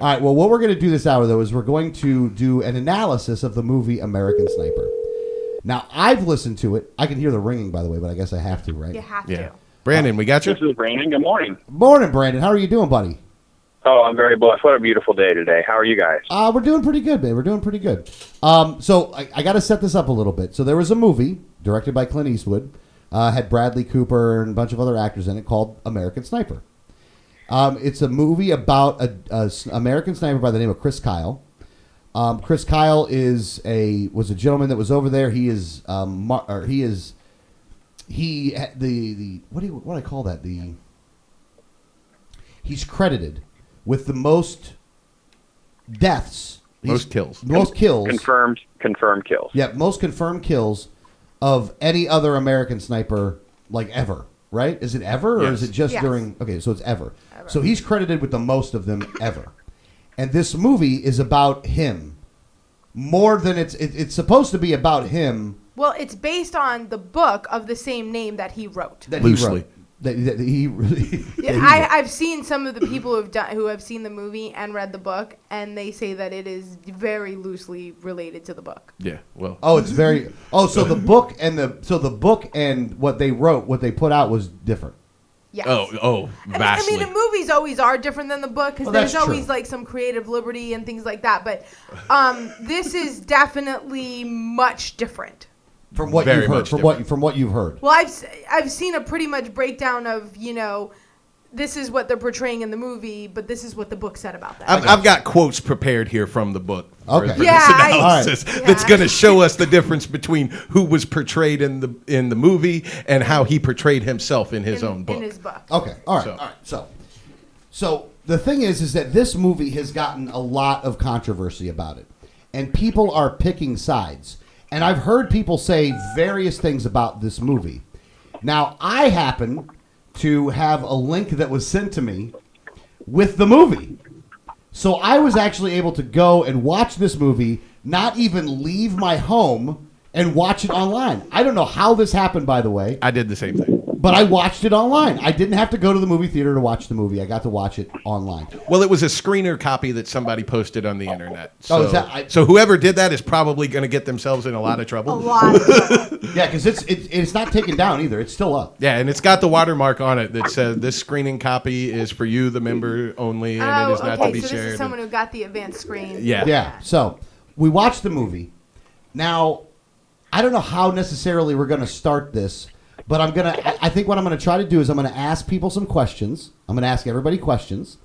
All right, well, what we're going to do this hour, though, is we're going to do an analysis of the movie American Sniper. Now, I've listened to it. I can hear the ringing, by the way, but I guess I have to, right? You have to. Brandon, we got you? This is Brandon. Good morning. Morning, Brandon. How are you doing, buddy? Oh, I'm very blessed. What a beautiful day today. How are you guys? We're doing pretty good, man. We're doing pretty good. So I got to set this up a little bit. So there was a movie directed by Clint Eastwood, had Bradley Cooper and a bunch of other actors in it called American Sniper. It's a movie about an American sniper by the name of Chris Kyle. Chris Kyle was a gentleman that was over there. What do I call that? He's credited with the most deaths. Most kills. Most kills. Confirmed kills. Yeah, most confirmed kills of any other American sniper, like ever, right? Is it ever, or is it just during... Okay, so it's ever. So he's credited with the most of them ever. And this movie is about him. More than it's supposed to be about him. Well, it's based on the book of the same name that he wrote. Loosely. I've seen some of the people who have seen the movie and read the book, and they say that it is very loosely related to the book. Yeah, well. It's very. So the book and what they wrote, what they put out was different. Yes. Vastly. I mean, the movies always are different than the book because there's always like some creative liberty and things like that. But this is definitely much different. From what you've heard. From what you've heard. Well, I've seen a pretty much breakdown of, this is what they're portraying in the movie, but this is what the book said about that. I've got quotes prepared here from the book for this analysis that's going to show us the difference between who was portrayed in the movie and how he portrayed himself in his own book. In his book. Okay, all right. So the thing is that this movie has gotten a lot of controversy about it, and people are picking sides. And I've heard people say various things about this movie. Now, I happen to have a link that was sent to me with the movie. So I was actually able to go and watch this movie, not even leave my home, and watch it online. I don't know how this happened, by the way. I did the same thing. But I watched it online. I didn't have to go to the movie theater to watch the movie. I got to watch it online. Well, it was a screener copy that somebody posted on the internet. So, so whoever did that is probably going to get themselves in a lot of trouble. A lot of trouble. Yeah, because it's not taken down either. It's still up. Yeah, and it's got the watermark on it that says this screening copy is for you, the member only, and it is not to be so shared. This is someone who got the advanced screen. Yeah. So we watched the movie. Now, I don't know how necessarily we're going to start this. But I think what I'm going to try to do is I'm going to ask people some questions. I'm going to ask everybody questions,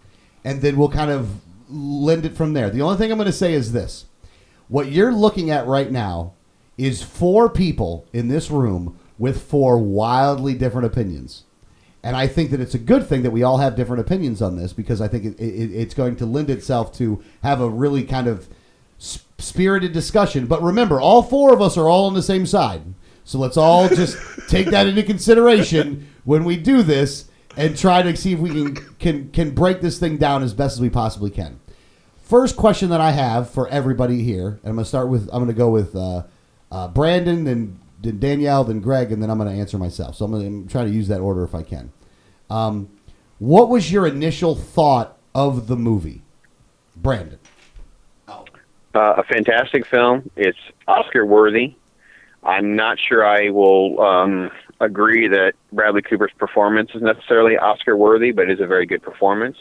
and then we'll kind of lend it from there. The only thing I'm going to say is this. What you're looking at right now is 4 people in this room with 4 wildly different opinions. And I think that it's a good thing that we all have different opinions on this because I think it's going to lend itself to have a really kind of spirited discussion. But remember, all 4 of us are all on the same side. So let's all just take that into consideration when we do this and try to see if we can break this thing down as best as we possibly can. First question that I have for everybody here, and I'm going to go with Brandon, then Danielle, then Greg, and then I'm going to answer myself. So I'm going to try to use that order if I can. What was your initial thought of the movie, Brandon? A fantastic film. It's Oscar worthy. I'm not sure I will agree that Bradley Cooper's performance is necessarily Oscar-worthy, but it is a very good performance.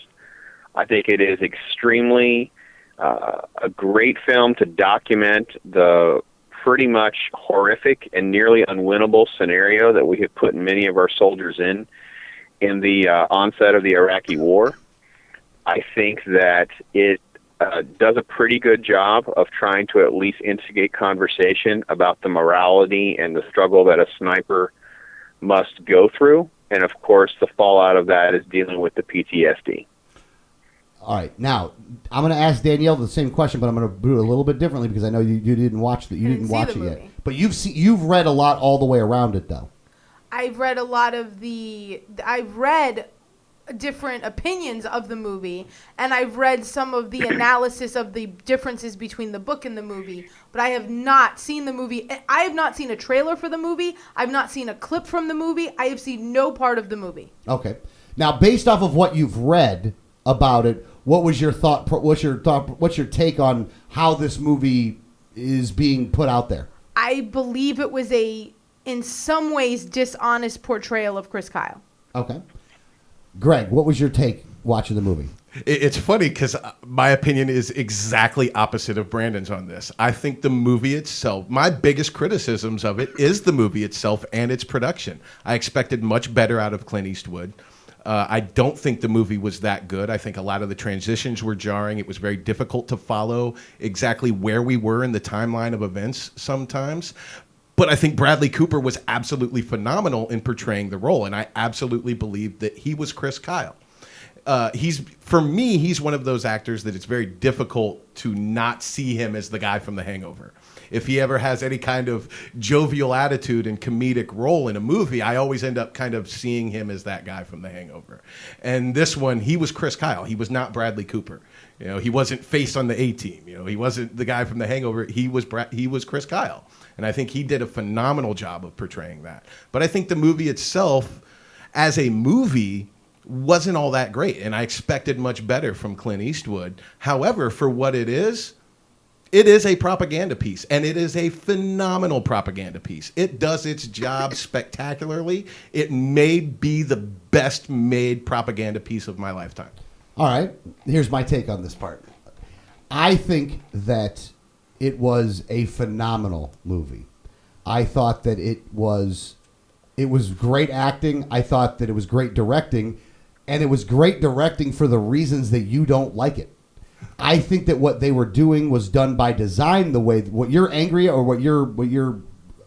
I think it is extremely a great film to document the pretty much horrific and nearly unwinnable scenario that we have put many of our soldiers in the onset of the Iraqi War. I think that it does a pretty good job of trying to at least instigate conversation about the morality and the struggle that a sniper must go through. And, of course, the fallout of that is dealing with the PTSD. All right. Now, I'm going to ask Danielle the same question, but I'm going to do it a little bit differently because I know you didn't watch it. You didn't watch it yet. But you've read a lot all the way around it, though. I've read different opinions of the movie, and I've read some of the analysis of the differences between the book and the movie, but I have not seen the movie. I have not seen a trailer for the movie. I've not seen a clip from the movie. I have seen no part of the movie. Okay. Now, based off of what you've read, about it. What was your thought? What's your take on how this movie is being put out there? I believe it was in some ways, dishonest portrayal of Chris Kyle. Okay. Greg, what was your take watching the movie? It's funny because my opinion is exactly opposite of Brandon's on this. I think the movie itself, my biggest criticisms of it is the movie itself and its production. I expected much better out of Clint Eastwood. I don't think the movie was that good. I think a lot of the transitions were jarring. It was very difficult to follow exactly where we were in the timeline of events sometimes. But I think Bradley Cooper was absolutely phenomenal in portraying the role, and I absolutely believe that he was Chris Kyle. For me, he's one of those actors that it's very difficult to not see him as the guy from The Hangover. If he ever has any kind of jovial attitude and comedic role in a movie, I always end up kind of seeing him as that guy from The Hangover. And this one, he was Chris Kyle. He was not Bradley Cooper. You know, he wasn't Face on the A-Team. You know, he wasn't the guy from The Hangover. He was Chris Kyle. And I think he did a phenomenal job of portraying that. But I think the movie itself, as a movie, wasn't all that great. And I expected much better from Clint Eastwood. However, for what it is a propaganda piece, and it is a phenomenal propaganda piece. It does its job spectacularly. It may be the best made propaganda piece of my lifetime. All right, here's my take on this part. I think that it was a phenomenal movie. I thought that it was great acting. I thought that it was great directing, and it was great directing for the reasons that you don't like it. I think that what they were doing was done by design. The way what you're angry or what you're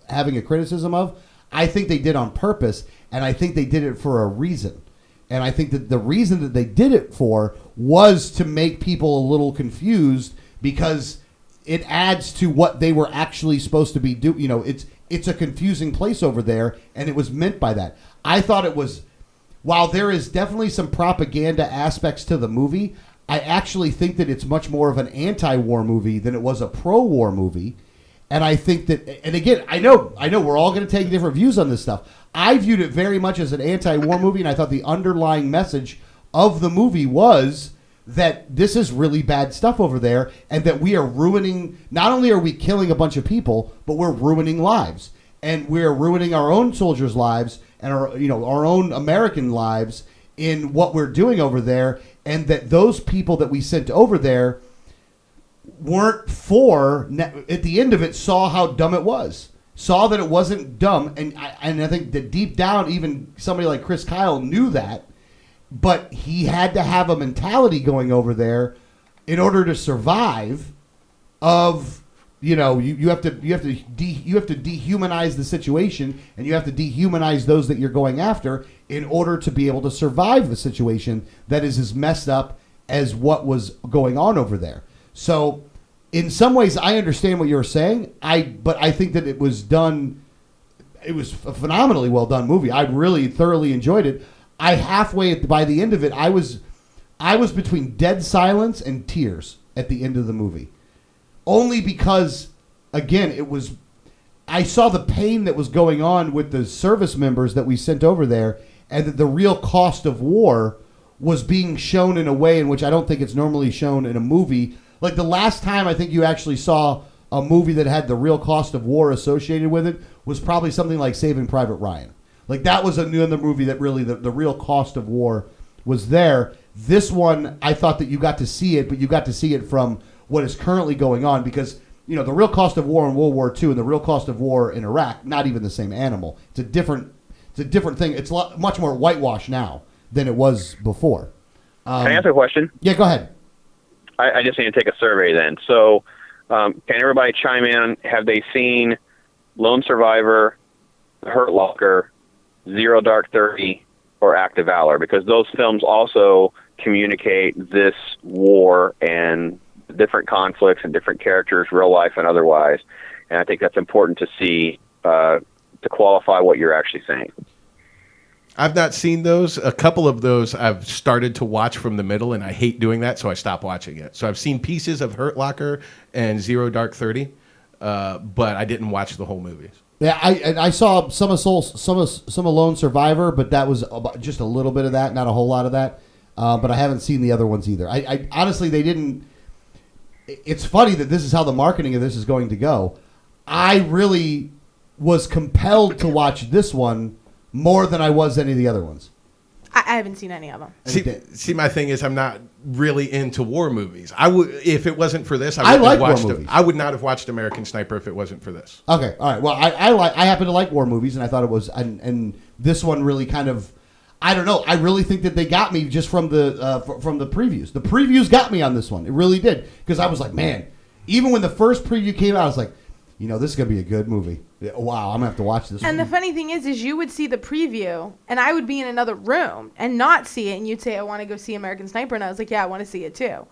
having a criticism of, I think they did on purpose, and I think they did it for a reason. And I think that the reason that they did it for was to make people a little confused, because it adds to what they were actually supposed to be doing. You know, it's a confusing place over there, and it was meant by that. I thought it was, while there is definitely some propaganda aspects to the movie, I actually think that it's much more of an anti-war movie than it was a pro-war movie. And I think that, and again, I know we're all going to take different views on this stuff. I viewed it very much as an anti-war movie, and I thought the underlying message of the movie was that this is really bad stuff over there, and that we are ruining, not only are we killing a bunch of people, but we're ruining lives. And we're ruining our own soldiers' lives and our own American lives in what we're doing over there, and that those people that we sent over there weren't at the end of it, saw how dumb it was, saw that it wasn't dumb, and I think that deep down, even somebody like Chris Kyle knew that, but he had to have a mentality going over there in order to survive. You have to dehumanize the situation, and you have to dehumanize those that you're going after in order to be able to survive the situation that is as messed up as what was going on over there. So in some ways, I understand what you're saying. But I think that it was done. It was a phenomenally well done movie. I really thoroughly enjoyed it. By the end of it, I was between dead silence and tears at the end of the movie. Only because, again, I saw the pain that was going on with the service members that we sent over there, and that the real cost of war was being shown in a way in which I don't think it's normally shown in a movie. Like the last time I think you actually saw a movie that had the real cost of war associated with it was probably something like Saving Private Ryan. Like that was another movie that really the real cost of war was there. This one, I thought that you got to see it, but you got to see it from what is currently going on, because the real cost of war in World War II and the real cost of war in Iraq, not even the same animal. It's a different thing. It's much more whitewashed now than it was before. Can I ask a question? Yeah, go ahead. I just need to take a survey then. So can everybody chime in? Have they seen Lone Survivor, The Hurt Locker, Zero Dark 30, or Act of Valor? Because those films also communicate this war and different conflicts and different characters, real life and otherwise. And I think that's important to see to qualify what you're actually saying. I've not seen those. A couple of those I've started to watch from the middle, and I hate doing that, so I stopped watching it. So I've seen pieces of Hurt Locker and Zero Dark 30, but I didn't watch the whole movies. Yeah, I saw some of Lone Survivor, but that was just a little bit of that, not a whole lot of that. but I haven't seen the other ones either. I honestly, they didn't. It's funny that this is how the marketing of this is going to go. I really was compelled to watch this one more than I was any of the other ones. I haven't seen any of them. See, my thing is, I'm not really into war movies. I would, if it wasn't for this, I like war watched movies. I would not have watched American Sniper if it wasn't for this. Okay, all right. Well, I happen to like war movies, and I thought it was, and this one really kind of, I don't know. I really think that they got me just from the previews. The previews got me on this one. It really did, because I was like, man, even when the first preview came out, I was like, this is gonna be a good movie. Wow, I'm gonna have to watch this. And the funny thing is you would see the preview, and I would be in another room and not see it, and you'd say, I want to go see American Sniper, and I was like, yeah, I want to see it too.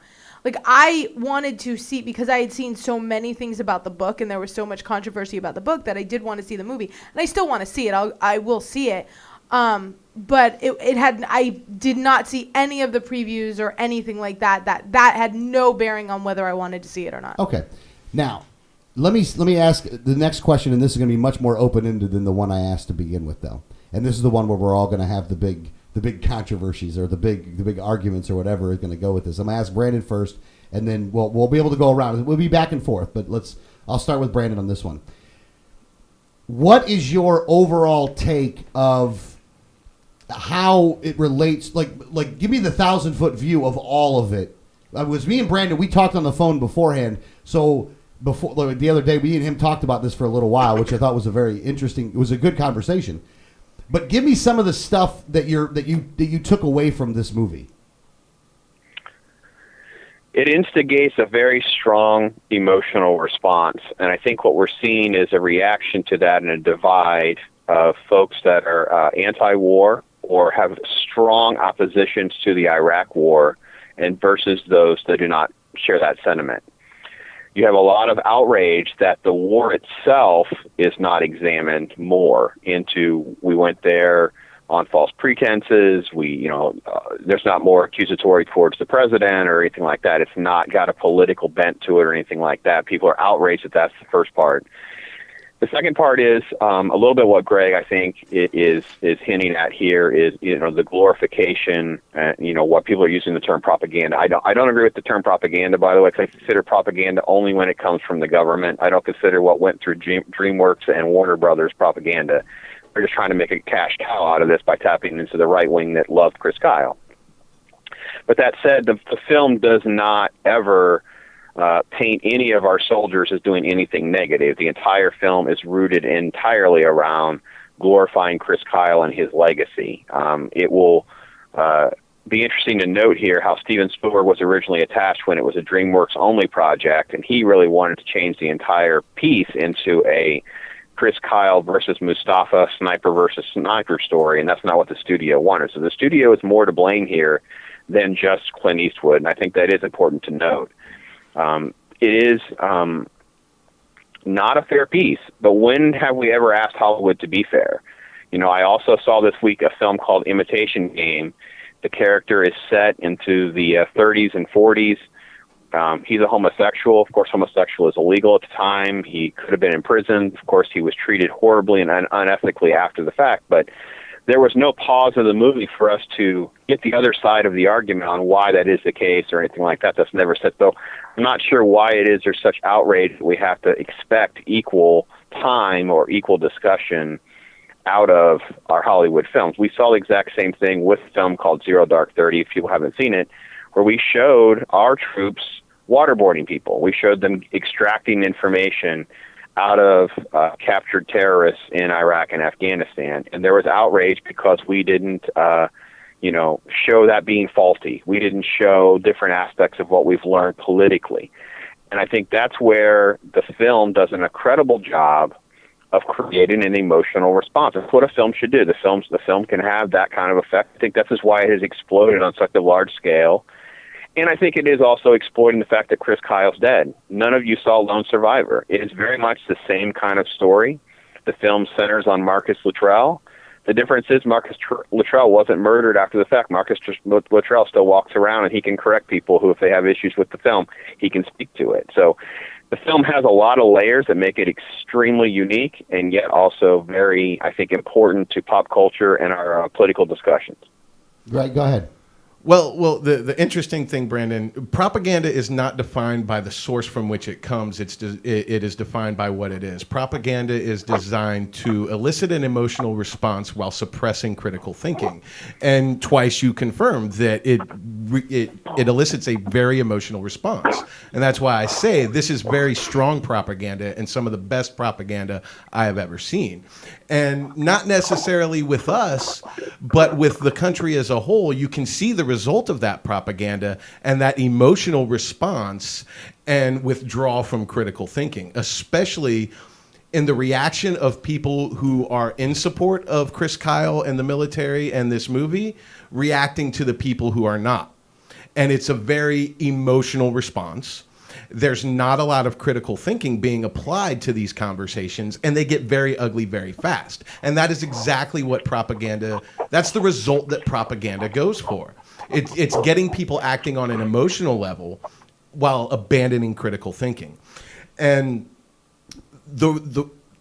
Like, I wanted to see, because I had seen so many things about the book, and there was so much controversy about the book, that I did want to see the movie, and I still want to see it. I will see it. But I did not see any of the previews or anything like that. That had no bearing on whether I wanted to see it or not. Okay, now. Let me ask the next question, and this is going to be much more open-ended than the one I asked to begin with, though. And this is the one where we're all going to have the big controversies or the big arguments or whatever is going to go with this. I'm going to ask Brandon first, and then we'll be able to go around. We'll be back and forth, but I'll start with Brandon on this one. What is your overall take of how it relates? Like give me the 1,000-foot view of all of it. It was me and Brandon. We talked on the phone beforehand, so. Before the other day, me and him talked about this for a little while, which I thought was a very interesting. It was a good conversation. But give me some of the stuff that you took away from this movie. It instigates a very strong emotional response, and I think what we're seeing is a reaction to that and a divide of folks that are anti-war or have strong oppositions to the Iraq War, and versus those that do not share that sentiment. You have a lot of outrage that the war itself is not examined more into. We went there on false pretenses. There's not more accusatory towards the president or anything like that. It's not got a political bent to it or anything like that. People are outraged that that's the first part. The second part is a little bit what Greg, I think, is hinting at here is, the glorification, what people are using the term propaganda. I don't agree with the term propaganda, by the way, because I consider propaganda only when it comes from the government. I don't consider what went through DreamWorks and Warner Brothers propaganda. They're just trying to make a cash cow out of this by tapping into the right wing that loved Chris Kyle. But that said, the film does not ever paint any of our soldiers as doing anything negative. The entire film is rooted entirely around glorifying Chris Kyle and his legacy. It will be interesting to note here how Steven Spielberg was originally attached when it was a DreamWorks-only project, and he really wanted to change the entire piece into a Chris Kyle versus Mustafa, sniper versus sniper story, and that's not what the studio wanted. So the studio is more to blame here than just Clint Eastwood, and I think that is important to note. It is not a fair piece, but when have we ever asked Hollywood to be fair? I also saw this week a film called Imitation Game. The character is set into the 30s and 40s. He's a homosexual. Of course, homosexual is illegal at the time. He could have been imprisoned. Of course, he was treated horribly and unethically after the fact, but there was no pause of the movie for us to get the other side of the argument on why that is the case or anything like that. That's never said. So I'm not sure why it is there's such outrage that we have to expect equal time or equal discussion out of our Hollywood films. We saw the exact same thing with a film called Zero Dark 30, if you haven't seen it, where we showed our troops waterboarding people. We showed them extracting information out of captured terrorists in Iraq and Afghanistan. And there was outrage because we didn't, show that being faulty. We didn't show different aspects of what we've learned politically. And I think that's where the film does an incredible job of creating an emotional response. That's what a film should do. The film can have that kind of effect. I think this is why it has exploded on such a large scale. And I think it is also exploiting the fact that Chris Kyle's dead. None of you saw Lone Survivor. It is very much the same kind of story. The film centers on Marcus Luttrell. The difference is Marcus Luttrell wasn't murdered after the fact. Marcus Luttrell still walks around, and he can correct people who, if they have issues with the film, he can speak to it. So the film has a lot of layers that make it extremely unique and yet also very, I think, important to pop culture and our political discussions. Greg, go ahead. Well, the interesting thing, Brandon, propaganda is not defined by the source from which it comes. It is defined by what it is. Propaganda is designed to elicit an emotional response while suppressing critical thinking. And twice you confirmed that it elicits a very emotional response. And that's why I say this is very strong propaganda and some of the best propaganda I have ever seen. And not necessarily with us, but with the country as a whole, you can see the result of that propaganda and that emotional response and withdrawal from critical thinking, especially in the reaction of people who are in support of Chris Kyle and the military and this movie, reacting to the people who are not. And it's a very emotional response. There's not a lot of critical thinking being applied to these conversations, and they get very ugly very fast. And that is exactly what propaganda, that's the result that propaganda goes for. It's getting people acting on an emotional level while abandoning critical thinking. And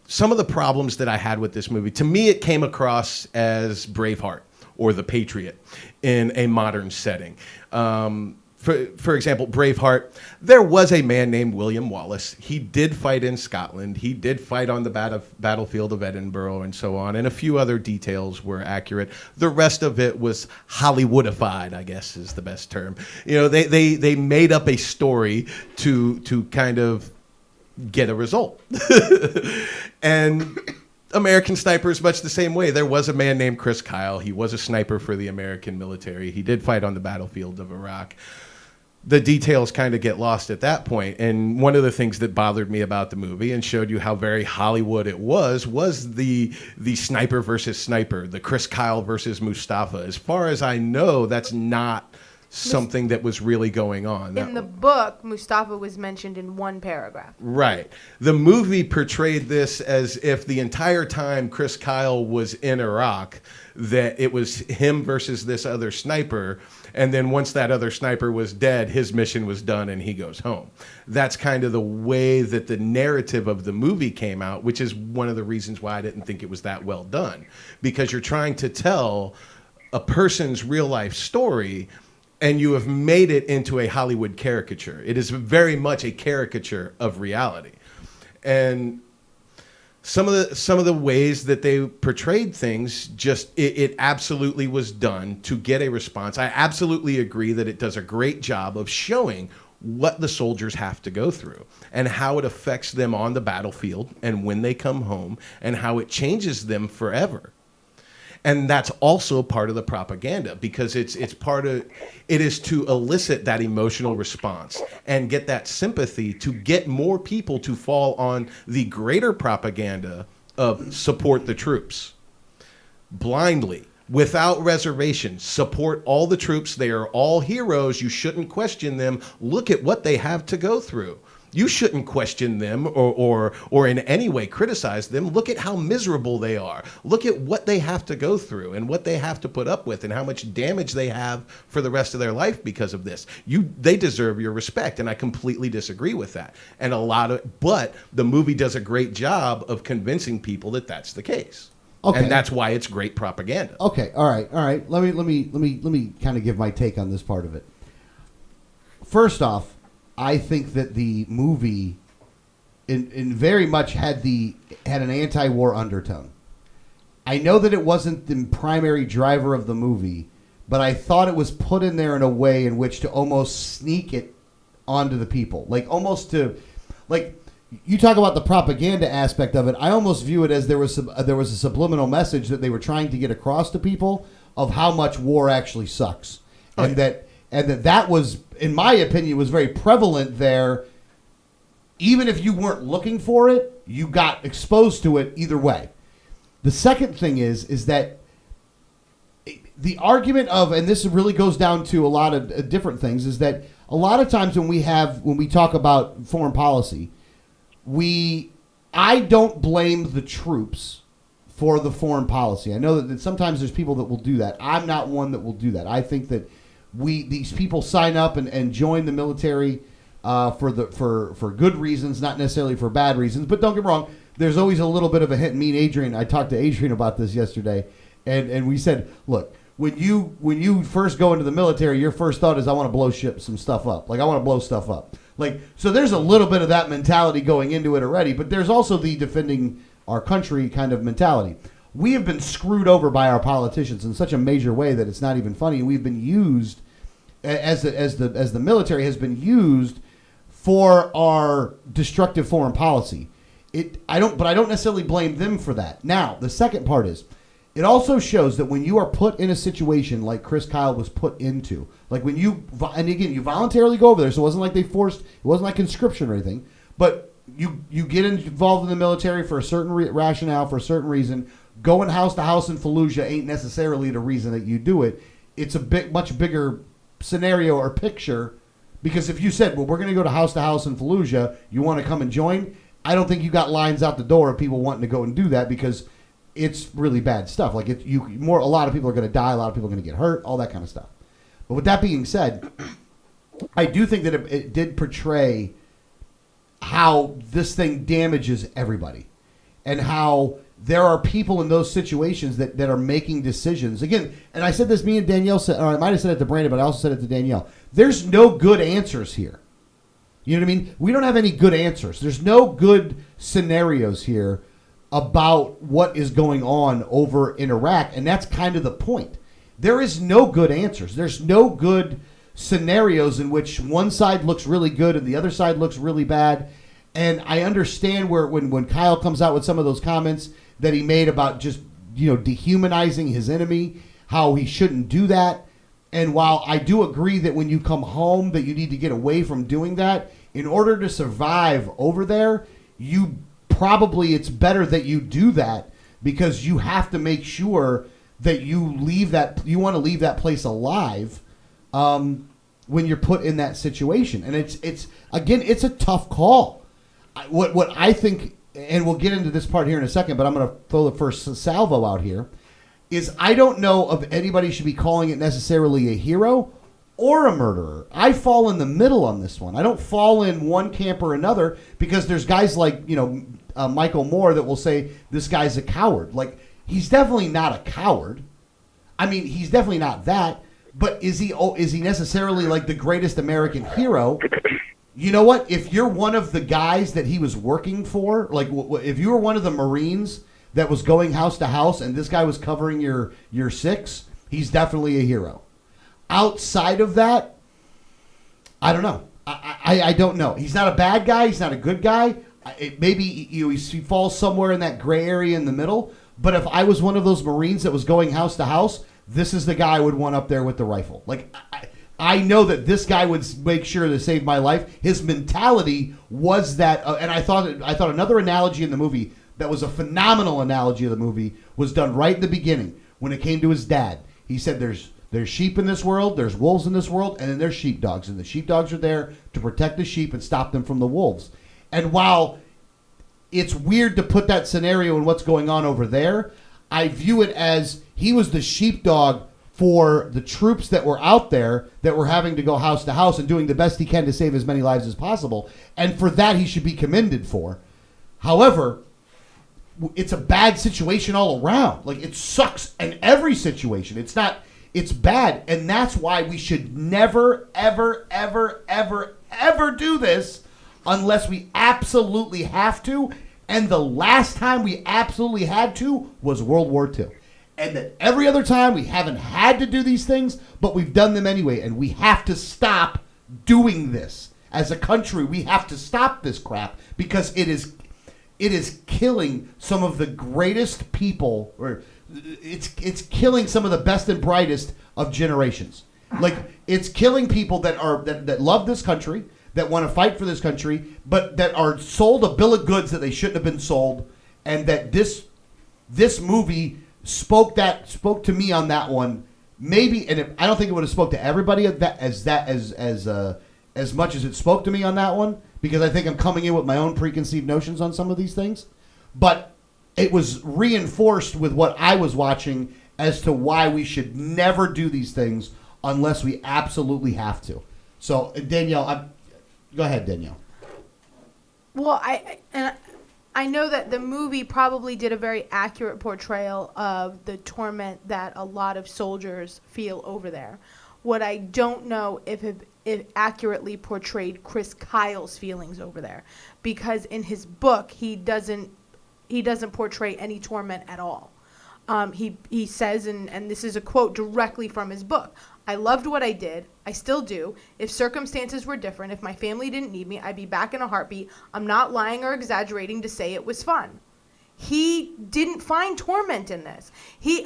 some of the problems that I had with this movie, to me, it came across as Braveheart or The Patriot in a modern setting. For example, Braveheart, there was a man named William Wallace. He did fight in Scotland. He did fight on the battlefield of Edinburgh and so on, and a few other details were accurate. The rest of it was Hollywoodified, I guess is the best term. You know, they made up a story to kind of get a result. And American Sniper is much the same way. There was a man named Chris Kyle. He was a sniper for the American military. He did fight on the battlefield of Iraq. The details kind of get lost at that point. And one of the things that bothered me about the movie and showed you how very Hollywood it was the sniper versus sniper, the Chris Kyle versus Mustafa. As far as I know, that's not something that was really going on. In the book, Mustafa was mentioned in one paragraph. Right. The movie portrayed this as if the entire time Chris Kyle was in Iraq, that it was him versus this other sniper. And then once that other sniper was dead, his mission was done and he goes home. That's kind of the way that the narrative of the movie came out, which is one of the reasons why I didn't think it was that well done. Because you're trying to tell a person's real life story and you have made it into a Hollywood caricature. It is very much a caricature of reality. And some of the ways that they portrayed things, just it absolutely was done to get a response. I absolutely agree that it does a great job of showing what the soldiers have to go through and how it affects them on the battlefield and when they come home and how it changes them forever. And that's also part of the propaganda because it is to elicit that emotional response and get that sympathy to get more people to fall on the greater propaganda of support the troops blindly, without reservation. Support all the troops. They are all heroes. You shouldn't question them. Look at what they have to go through. You shouldn't question them or in any way criticize them. Look at how miserable they are. Look at what they have to go through and what they have to put up with and how much damage they have for the rest of their life because of this. They deserve your respect, and I completely disagree with that. But the movie does a great job of convincing people that that's the case. Okay. And that's why it's great propaganda. Okay, all right. Let me kind of give my take on this part of it. First off, I think that the movie in very much had an anti-war undertone. I know that it wasn't the primary driver of the movie, but I thought it was put in there in a way in which to almost sneak it onto the people. You talk about the propaganda aspect of it. I almost view it as there was a subliminal message that they were trying to get across to people of how much war actually sucks. And that was, in my opinion, was very prevalent there. Even if you weren't looking for it, you got exposed to it either way. The second thing is that the argument of, and this really goes down to a lot of different things, is that a lot of times when we talk about foreign policy, I don't blame the troops for the foreign policy. I know that sometimes there's people that will do that. I'm not one that will do that. I think that these people sign up and join the military for good reasons, not necessarily for bad reasons. But don't get me wrong, there's always a little bit of a hint. Me and Adrian, I talked to Adrian about this yesterday, and we said, look, when you first go into the military, your first thought is I want to blow some stuff up. Like I want to blow stuff up. Like so, there's a little bit of that mentality going into it already, but there's also the defending our country kind of mentality. We have been screwed over by our politicians in such a major way that it's not even funny. We've been used as the military has been used for our destructive foreign policy. I don't necessarily blame them for that. Now, the second part is, it also shows that when you are put in a situation like Chris Kyle was put into, like when you, and again, you voluntarily go over there, so it wasn't like they forced, it wasn't like conscription or anything, but you get involved in the military for a certain rationale, for a certain reason. Going house to house in Fallujah ain't necessarily the reason that you do it. It's a much bigger scenario or picture, because if you said, well, we're going to go to house in Fallujah, you want to come and join? I don't think you got lines out the door of people wanting to go and do that, because it's really bad stuff. Like a lot of people are going to die, a lot of people are going to get hurt, all that kind of stuff. But with that being said, I do think that it did portray how this thing damages everybody, and how there are people in those situations that are making decisions. Again, and I said this, me and Danielle said, or I might have said it to Brandon, but I also said it to Danielle. There's no good answers here. You know what I mean? We don't have any good answers. There's no good scenarios here about what is going on over in Iraq, and that's kind of the point. There is no good answers. There's no good scenarios in which one side looks really good and the other side looks really bad. And I understand when Kyle comes out with some of those comments that he made about just, dehumanizing his enemy, how he shouldn't do that. And while I do agree that when you come home that you need to get away from doing that, in order to survive over there, it's better that you do that, because you have to make sure that you want to leave that place alive when you're put in that situation. And it's a tough call. What I think, and we'll get into this part here in a second, but I'm going to throw the first salvo out here, is I don't know if anybody should be calling it necessarily a hero or a murderer. I fall in the middle on this one. I don't fall in one camp or another, because there's guys like, Michael Moore that will say this guy's a coward. Like, he's definitely not a coward. I mean, he's definitely not that. But is he necessarily like the greatest American hero? You know what? If you're one of the guys that he was working for, like if you were one of the Marines that was going house to house and this guy was covering your six, he's definitely a hero. Outside of that, I don't know. I don't know. He's not a bad guy. He's not a good guy. Maybe he falls somewhere in that gray area in the middle. But if I was one of those Marines that was going house to house, this is the guy I would want up there with the rifle. Like, I know that this guy would make sure to save my life. His mentality was that, and I thought another analogy in the movie that was a phenomenal analogy of the movie was done right in the beginning when it came to his dad. He said, "There's sheep in this world, there's wolves in this world, and then there's sheepdogs, and the sheepdogs are there to protect the sheep and stop them from the wolves." And while it's weird to put that scenario in what's going on over there, I view it as he was the sheepdog for the troops that were out there that were having to go house to house and doing the best he can to save as many lives as possible. And for that, he should be commended for. However, it's a bad situation all around. Like, it sucks in every situation. It's bad. And that's why we should never, ever, ever, ever, ever do this unless we absolutely have to. And the last time we absolutely had to was World War II. And that every other time we haven't had to do these things, but we've done them anyway. And we have to stop doing this. As a country, we have to stop this crap, because it is killing some of the greatest people, or it's killing some of the best and brightest of generations. Like, it's killing people that love this country, that want to fight for this country, but that are sold a bill of goods that they shouldn't have been sold, and that this movie spoke to me on that one. Maybe, and I don't think it would have spoke to everybody as much as it spoke to me on that one, because I think I'm coming in with my own preconceived notions on some of these things. But it was reinforced with what I was watching as to why we should never do these things unless we absolutely have to. So, Danielle, go ahead, Danielle. Well, I know that the movie probably did a very accurate portrayal of the torment that a lot of soldiers feel over there. What I don't know if it accurately portrayed Chris Kyle's feelings over there, because in his book he doesn't portray any torment at all. He says, and this is a quote directly from his book, "I loved what I did. I still do. If circumstances were different, if my family didn't need me, I'd be back in a heartbeat. I'm not lying or exaggerating to say it was fun." He didn't find torment in this. He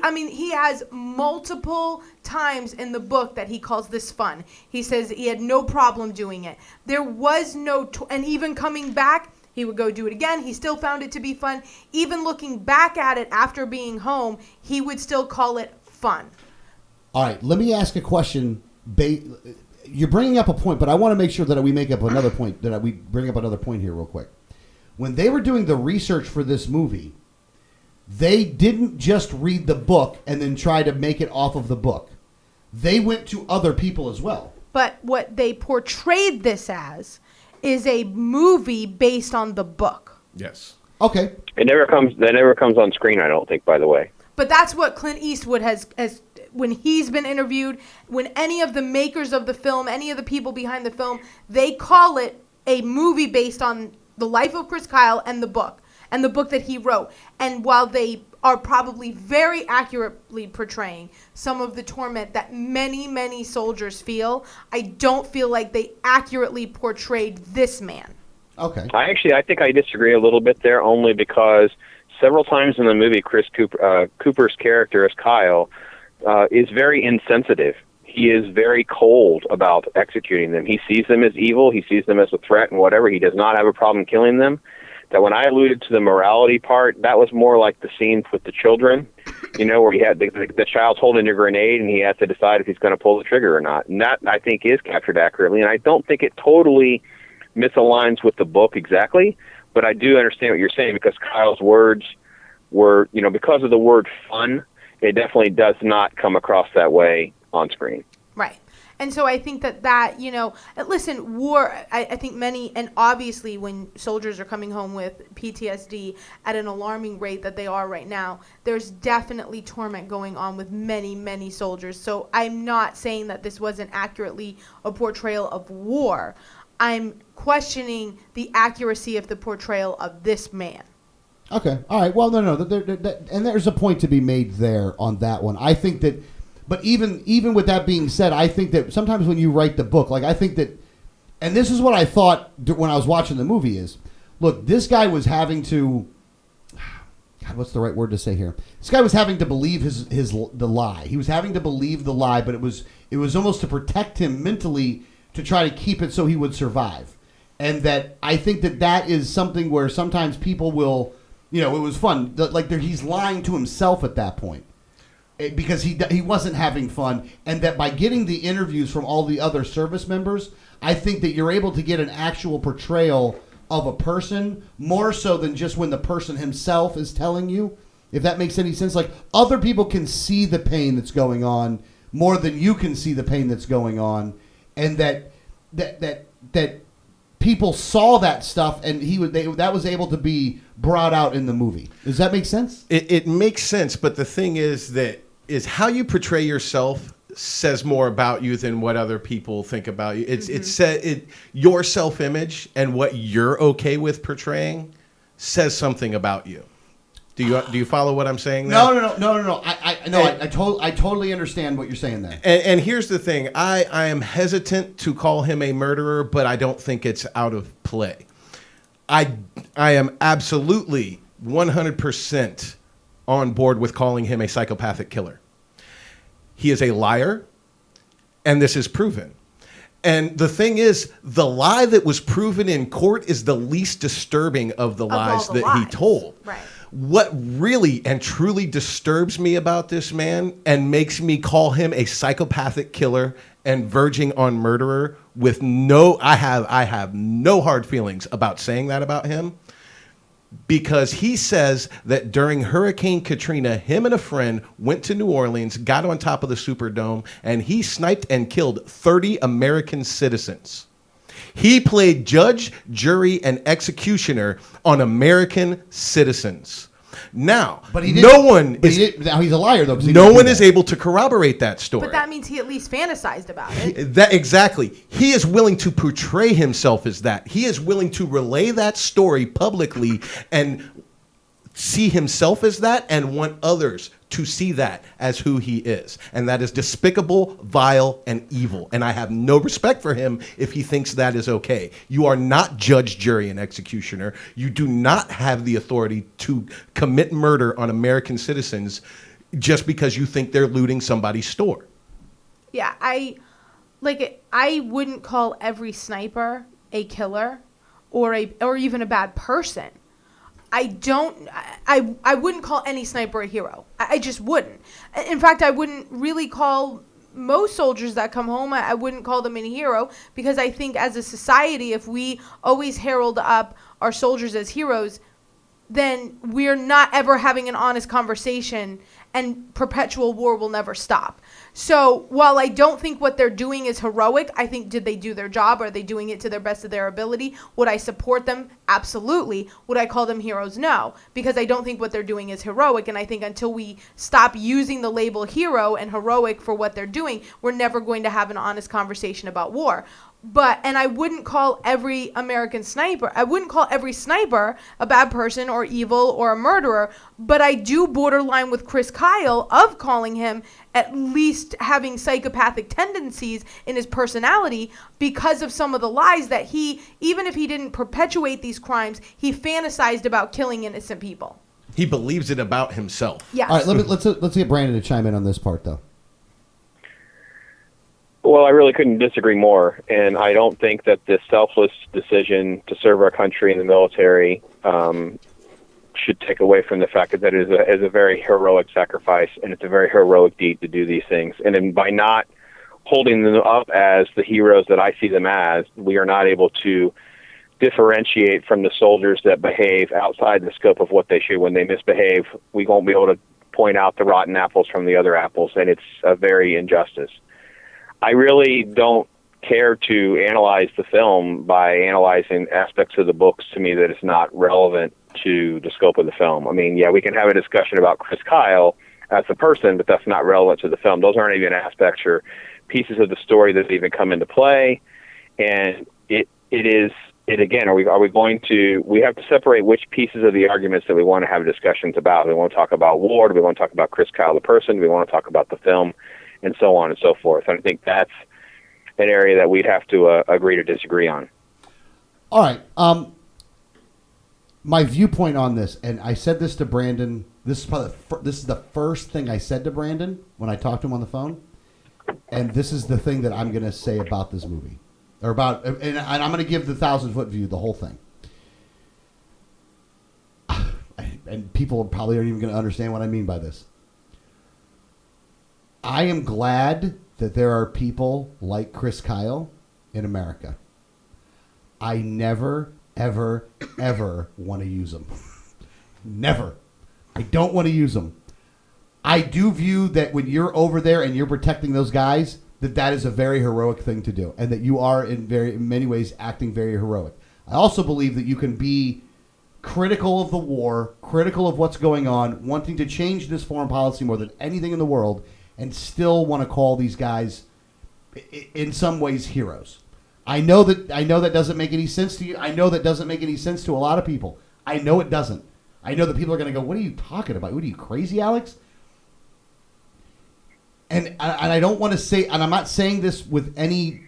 has multiple times in the book that he calls this fun. He says he had no problem doing it. There was no, and even coming back, he would go do it again. He still found it to be fun. Even looking back at it after being home, he would still call it fun. All right, let me ask a question. You're bringing up a point, but I want to make sure that we make up another point, that we bring up another point here real quick. When they were doing the research for this movie, they didn't just read the book and then try to make it off of the book. They went to other people as well. But what they portrayed this as is a movie based on the book. Yes. Okay. That never comes on screen, I don't think, by the way. But that's what Clint Eastwood has when he's been interviewed, when any of the makers of the film, any of the people behind the film, they call it a movie based on the life of Chris Kyle and the book that he wrote. And while they are probably very accurately portraying some of the torment that many, many soldiers feel, I don't feel like they accurately portrayed this man. Okay. I think I disagree a little bit there, only because several times in the movie, Cooper's character as Kyle is very insensitive. He is very cold about executing them. He sees them as evil. He sees them as a threat and whatever. He does not have a problem killing them. That when I alluded to the morality part, that was more like the scene with the children, where he had the child's holding a grenade and he has to decide if he's going to pull the trigger or not. And that, I think, is captured accurately. And I don't think it totally misaligns with the book exactly, but I do understand what you're saying, because Kyle's words were, because of the word fun, it definitely does not come across that way on screen. Right. And so I think that listen, war, I think many, and obviously when soldiers are coming home with PTSD at an alarming rate that they are right now, there's definitely torment going on with many, many soldiers. So I'm not saying that this wasn't accurately a portrayal of war. I'm questioning the accuracy of the portrayal of this man. Okay. All right. Well, no. And there's a point to be made there on that one. I think that, but even with that being said, I think that sometimes when you write the book, like I think that, and this is what I thought when I was watching the movie is, look, this guy was having to, God, what's the right word to say here? This guy was having to believe the lie. He was having to believe the lie, but it was almost to protect him mentally, to try to keep it so he would survive. And that I think that is something where sometimes people will, it was fun. He's lying to himself at that point, because he wasn't having fun. And that by getting the interviews from all the other service members, I think that you're able to get an actual portrayal of a person, more so than just when the person himself is telling you, if that makes any sense. Like, other people can see the pain that's going on more than you can see the pain that's going on. And that people saw that stuff, and that was able to be brought out in the movie. Does that make sense? It makes sense, but the thing is how you portray yourself says more about you than what other people think about you. Your self-image and what you're okay with portraying says something about you. Do you follow what I'm saying there? No. I totally understand what you're saying there. And here's the thing. I am hesitant to call him a murderer, but I don't think it's out of play. I am absolutely 100% on board with calling him a psychopathic killer. He is a liar, and this is proven. And the thing is, the lie that was proven in court is the least disturbing of the lies that he told. Right. What really and truly disturbs me about this man and makes me call him a psychopathic killer and verging on murderer with I have no hard feelings about saying that about him, because he says that during Hurricane Katrina, him and a friend went to New Orleans, got on top of the Superdome, and he sniped and killed 30 American citizens. He played judge, jury, and executioner on American citizens. Now, But he no didn't- one but is he didn't- now he's a liar though. 'Cause he no didn't do one that. is able to corroborate that story. But that means he at least fantasized about it. That exactly. He is willing to portray himself as that. He is willing to relay that story publicly and see himself as that and want others to see that as who he is. And that is despicable, vile, and evil. And I have no respect for him if he thinks that is okay. You are not judge, jury, and executioner. You do not have the authority to commit murder on American citizens just because you think they're looting somebody's store. Yeah, I wouldn't call every sniper a killer or even a bad person. I wouldn't call any sniper a hero. I just wouldn't. In fact, I wouldn't really call most soldiers that come home, I wouldn't call them a hero, because I think as a society, if we always herald up our soldiers as heroes, then we're not ever having an honest conversation, and perpetual war will never stop. So while I don't think what they're doing is heroic, I think, did they do their job? Are they doing it to their best of their ability? Would I support them? Absolutely. Would I call them heroes? No, because I don't think what they're doing is heroic. And I think until we stop using the label hero and heroic for what they're doing, we're never going to have an honest conversation about war. And I wouldn't call every American sniper, I wouldn't call every sniper a bad person or evil or a murderer, but I do borderline with Chris Kyle of calling him at least having psychopathic tendencies in his personality because of some of the lies that he, even if he didn't perpetuate these crimes, he fantasized about killing innocent people. He believes it about himself. Yes. All right, let's get Brandon to chime in on this part though. Well, I really couldn't disagree more, and I don't think that this selfless decision to serve our country in the military should take away from the fact that it is a very heroic sacrifice, and it's a very heroic deed to do these things. And then by not holding them up as the heroes that I see them as, we are not able to differentiate from the soldiers that behave outside the scope of what they should. When they misbehave, we won't be able to point out the rotten apples from the other apples, and it's a very injustice. I really don't care to analyze the film by analyzing aspects of the books to me that is not relevant to the scope of the film. I mean, yeah, we can have a discussion about Chris Kyle as a person, but that's not relevant to the film. Those aren't even aspects or pieces of the story that even come into play. And we have to separate which pieces of the arguments that we want to have discussions about. Do we want to talk about war? Do we want to talk about Chris Kyle the person? Do we want to talk about the film? And so on and so forth. And I think that's an area that we'd have to agree to disagree on. All right. My viewpoint on this, and I said this to Brandon. This is the first thing I said to Brandon when I talked to him on the phone, and this is the thing that I'm going to say about this movie, and I'm going to give the 1,000-foot view, the whole thing. And people probably aren't even going to understand what I mean by this. I am glad that there are people like Chris Kyle in America. I never, ever, ever want to use them. Never. I don't want to use them. I do view that when you're over there and you're protecting those guys, that is a very heroic thing to do, and that you are in many ways acting very heroic. I also believe that you can be critical of the war, critical of what's going on, wanting to change this foreign policy more than anything in the world, and still want to call these guys, in some ways, heroes. I know that doesn't make any sense to you. I know that doesn't make any sense to a lot of people. I know it doesn't. I know that people are going to go, "What are you talking about? What are you, crazy, Alex?" And I don't want to say, and I'm not saying this with any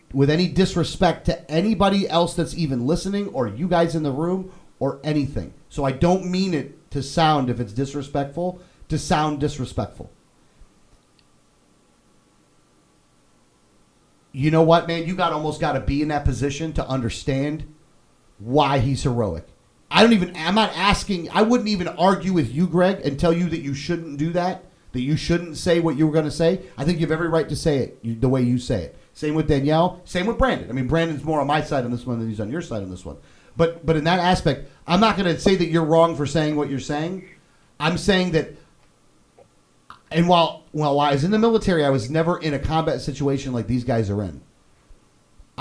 disrespect to anybody else that's even listening, or you guys in the room, or anything. So I don't mean it to sound, if it's disrespectful, to sound disrespectful. You know what, man? You almost got to be in that position to understand why he's heroic. I wouldn't even argue with you, Greg, and tell you that you shouldn't do that you shouldn't say what you were going to say. I think you have every right to say it the way you say it. Same with Danielle. Same with Brandon. I mean, Brandon's more on my side on this one than he's on your side on this one. But in that aspect, I'm not going to say that you're wrong for saying what you're saying. I'm saying that, and while I was in the military, I was never in a combat situation like these guys are in.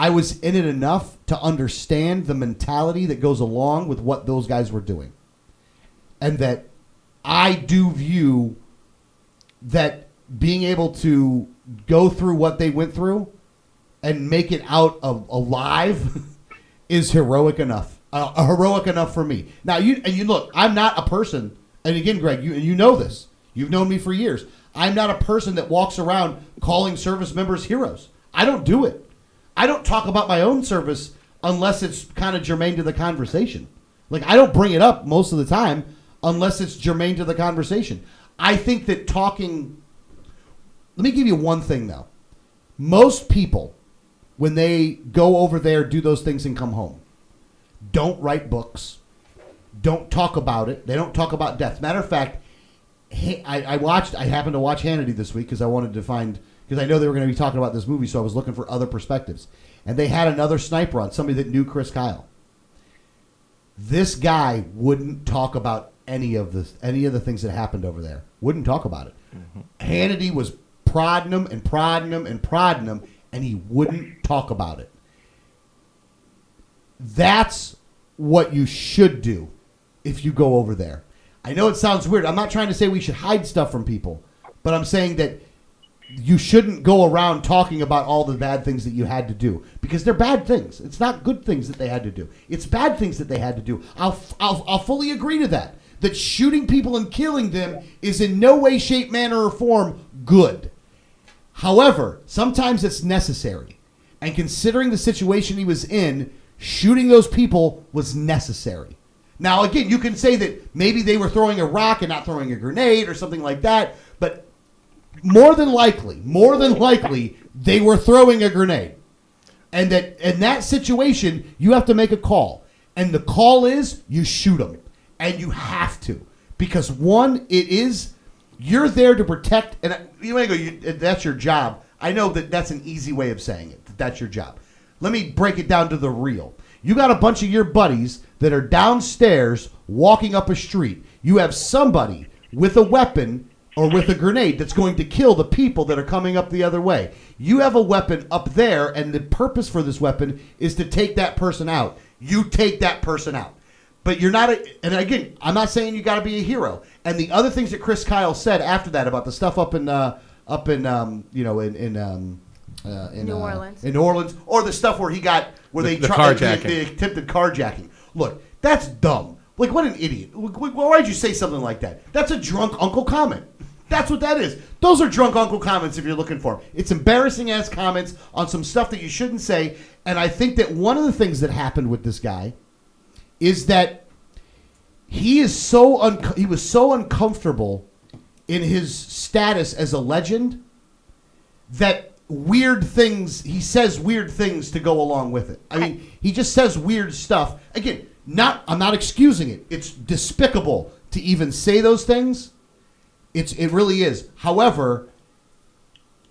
I was in it enough to understand the mentality that goes along with what those guys were doing. And that I do view that being able to go through what they went through and make it out of alive is heroic enough. Heroic enough for me. Now, you look, I'm not a person, and again, Greg, you know this. You've known me for years. I'm not a person that walks around calling service members heroes. I don't do it. I don't talk about my own service unless it's kind of germane to the conversation. Like, I don't bring it up most of the time unless it's germane to the conversation. I think that talking... Let me give you one thing, though. Most people, when they go over there, do those things and come home, don't write books, don't talk about it. They don't talk about death. Matter of fact, I happened to watch Hannity this week because I wanted to find... Because I know they were going to be talking about this movie, so I was looking for other perspectives. And they had another sniper on, somebody that knew Chris Kyle. This guy wouldn't talk about any of the things that happened over there. Wouldn't talk about it. Mm-hmm. Hannity was prodding him and prodding him and prodding him, and he wouldn't talk about it. That's what you should do if you go over there. I know it sounds weird. I'm not trying to say we should hide stuff from people, but I'm saying that you shouldn't go around talking about all the bad things that you had to do, because they're bad things. It's not good things that they had to do. It's bad things that they had to do. I'll fully agree to that. That shooting people and killing them is in no way, shape, manner, or form good. However, sometimes it's necessary. And considering the situation he was in, shooting those people was necessary. Now, again, you can say that maybe they were throwing a rock and not throwing a grenade or something like that, but more than likely, they were throwing a grenade. And that in that situation, you have to make a call. And the call is you shoot them. And you have to. Because one, you're there to protect, and you may go, that's your job. I know that that's an easy way of saying it. That's your job. Let me break it down to the real. You got a bunch of your buddies that are downstairs walking up a street. You have somebody with a weapon or with a grenade that's going to kill the people that are coming up the other way. You have a weapon up there, and the purpose for this weapon is to take that person out. You take that person out. But you're not, and again, I'm not saying you got to be a hero. And the other things that Chris Kyle said after that about the stuff up in New Orleans, or the stuff where they attempted carjacking. Look, that's dumb. Like, what an idiot. Why'd you say something like that? That's a drunk uncle comment. That's what that is. Those are drunk uncle comments if you're looking for them. It's embarrassing ass comments on some stuff that you shouldn't say. And I think that one of the things that happened with this guy is that he was so uncomfortable in his status as a legend that he says weird things to go along with it. I mean, he just says weird stuff. Again, I'm not excusing it. It's despicable to even say those things. It really is. However,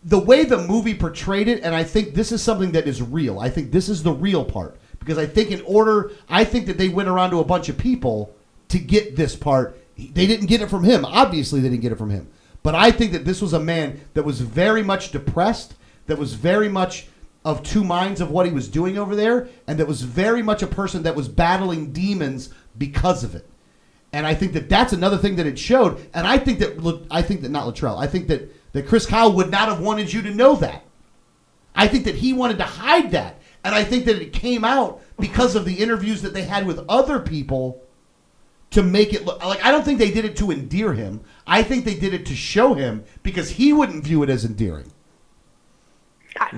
the way the movie portrayed it, and I think this is something that is real. I think this is the real part. Because I think that they went around to a bunch of people to get this part. They didn't get it from him. Obviously, they didn't get it from him. But I think that this was a man that was very much depressed, that was very much of two minds of what he was doing over there, and that was very much a person that was battling demons because of it. And I think that that's another thing that it showed. And I think that Chris Kyle would not have wanted you to know that. I think that he wanted to hide that. And I think that it came out because of the interviews that they had with other people to make it look like, I don't think they did it to endear him. I think they did it to show him because he wouldn't view it as endearing.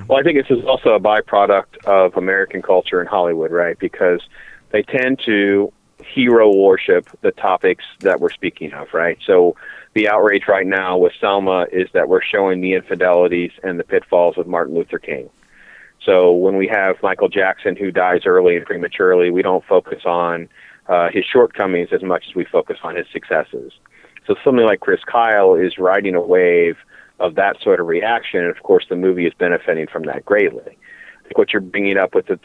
Well, I think this is also a byproduct of American culture in Hollywood, right? Because they tend to hero worship the topics that we're speaking of, right? So the outrage right now with Selma is that we're showing the infidelities and the pitfalls of Martin Luther King. So when we have Michael Jackson who dies early and prematurely, we don't focus on his shortcomings as much as we focus on his successes. So something like Chris Kyle is riding a wave of that sort of reaction, and of course the movie is benefiting from that greatly. I think what you're bringing up with the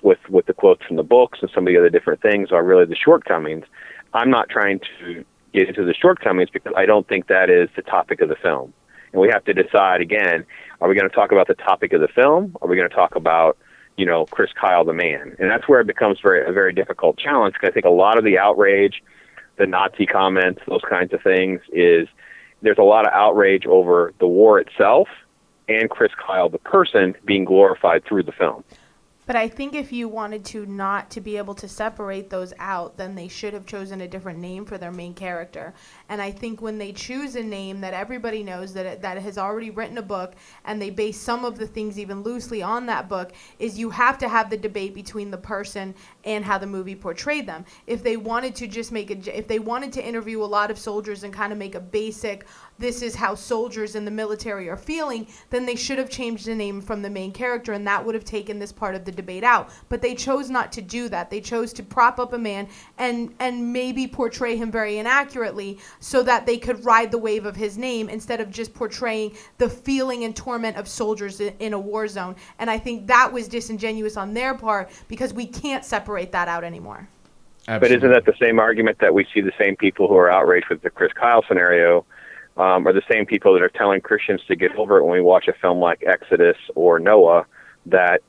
quotes from the books and some of the other different things are really the shortcomings. I'm not trying to get into the shortcomings because I don't think that is the topic of the film. And we have to decide, again, are we going to talk about the topic of the film? Are we going to talk about Chris Kyle the man. And that's where it becomes a very difficult challenge, because I think a lot of the outrage, the Nazi comments, those kinds of things, is there's a lot of outrage over the war itself and Chris Kyle the person being glorified through the film. But I think if you wanted to not to be able to separate those out, then they should have chosen a different name for their main character. And I think when they choose a name that everybody knows that has already written a book, and they base some of the things even loosely on that book, is you have to have the debate between the person and how the movie portrayed them. If they wanted to just if they wanted to interview a lot of soldiers and kind of make a basic, this is how soldiers in the military are feeling, then they should have changed the name from the main character, and that would have taken this part of the debate out. But they chose not to do that. They chose to prop up a man and maybe portray him very inaccurately so that they could ride the wave of his name instead of just portraying the feeling and torment of soldiers in a war zone. And I think that was disingenuous on their part, because we can't separate that out anymore. Absolutely. But isn't that the same argument that we see the same people who are outraged with the Chris Kyle scenario are the same people that are telling Christians to get over it when we watch a film like Exodus or Noah that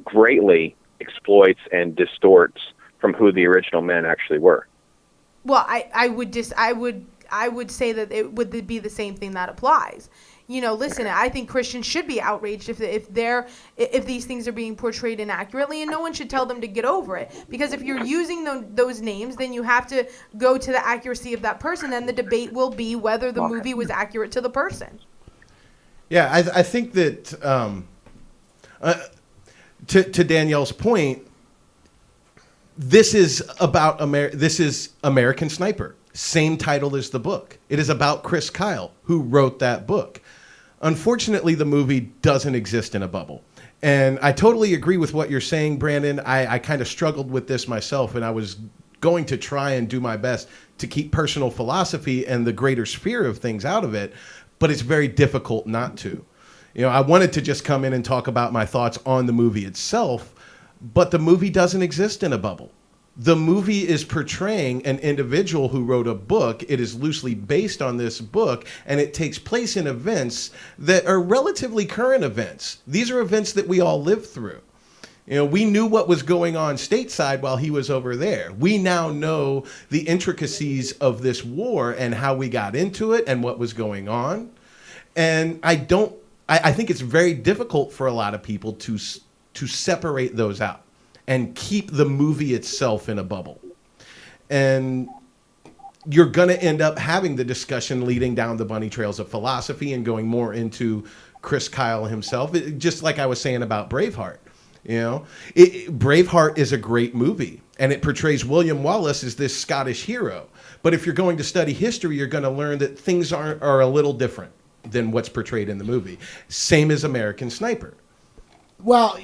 greatly exploits and distorts from who the original men actually were? Well, I would say that it would be the same thing that applies. Listen, I think Christians should be outraged if these things are being portrayed inaccurately, and no one should tell them to get over it. Because if you're using those names, then you have to go to the accuracy of that person, and the debate will be whether the movie was accurate to the person. Yeah, I think that to Danielle's point, this is about this is American Sniper. Same title as the book. It is about Chris Kyle, who wrote that book. Unfortunately, the movie doesn't exist in a bubble. And I totally agree with what you're saying, Brandon. I kind of struggled with this myself, and I was going to try and do my best to keep personal philosophy and the greater sphere of things out of it, but it's very difficult not to. I wanted to just come in and talk about my thoughts on the movie itself, but the movie doesn't exist in a bubble. The movie is portraying an individual who wrote a book. It is loosely based on this book, and it takes place in events that are relatively current events. These are events that we all live through. We knew what was going on stateside while he was over there. We now know the intricacies of this war and how we got into it and what was going on. And I think it's very difficult for a lot of people to separate those out and keep the movie itself in a bubble. And you're going to end up having the discussion leading down the bunny trails of philosophy and going more into Chris Kyle himself, just like I was saying about Braveheart. Braveheart is a great movie, and it portrays William Wallace as this Scottish hero. But if you're going to study history, you're going to learn that things are a little different than what's portrayed in the movie. Same as American Sniper. Well,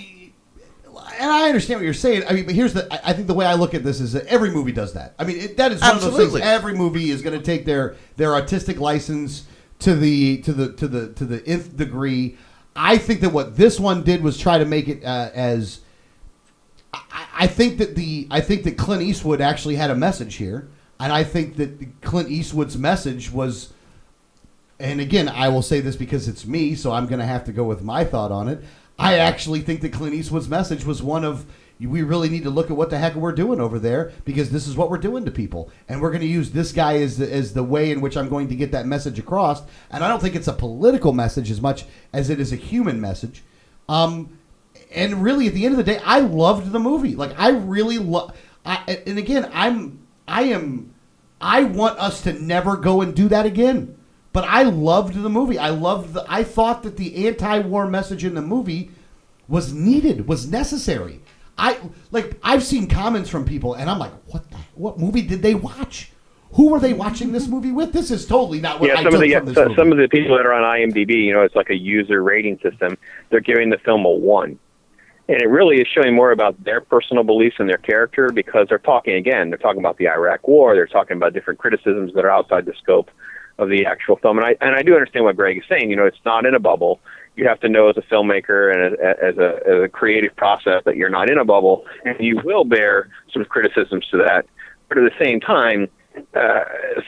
and I understand what you're saying. I mean, but I think the way I look at this is that every movie does that. I mean, that is one Absolutely. of those things. Every movie is going to take their artistic license to the nth degree. I think that what this one did was try to make it as. I think that Clint Eastwood actually had a message here, and I think that Clint Eastwood's message was. And again, I will say this because it's me, so I'm going to have to go with my thought on it. I actually think that Clint Eastwood's message was one of, we really need to look at what the heck we're doing over there, because this is what we're doing to people. And we're going to use this guy as the way in which I'm going to get that message across. And I don't think it's a political message as much as it is a human message. And really, at the end of the day, I loved the movie. Like, I really and again, I want us to never go and do that again. But I loved the movie. I thought that the anti-war message in the movie was needed, was necessary. I've seen comments from people, and I'm like, what movie did they watch? Who were they watching this movie with? This is totally not what I took from this movie. Some of the people that are on IMDb, it's like a user rating system. They're giving the film a 1. And it really is showing more about their personal beliefs and their character, because they're talking about the Iraq War. They're talking about different criticisms that are outside the scope of the actual film. And I do understand what Greg is saying. It's not in a bubble. You have to know as a filmmaker and as a creative process that you're not in a bubble, and you will bear some criticisms to that. But at the same time,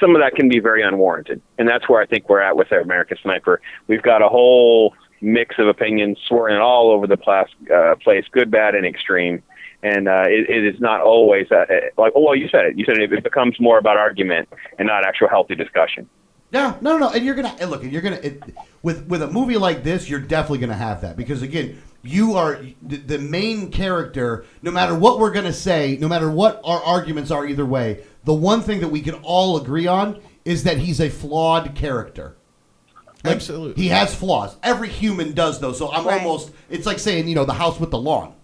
some of that can be very unwarranted. And that's where I think we're at with American Sniper. We've got a whole mix of opinions swirling all over the place, good, bad, and extreme. And it is not always like, oh, well, you said it. You said it becomes more about argument and not actual healthy discussion. No. And you're gonna look. And you're gonna with a movie like this, you're definitely gonna have that because again, you are the main character. No matter what we're gonna say, no matter what our arguments are, either way, the one thing that we can all agree on is that he's a flawed character. Like, Absolutely, he has flaws. Every human does, though. So I'm almost. It's like saying the house with the lawn.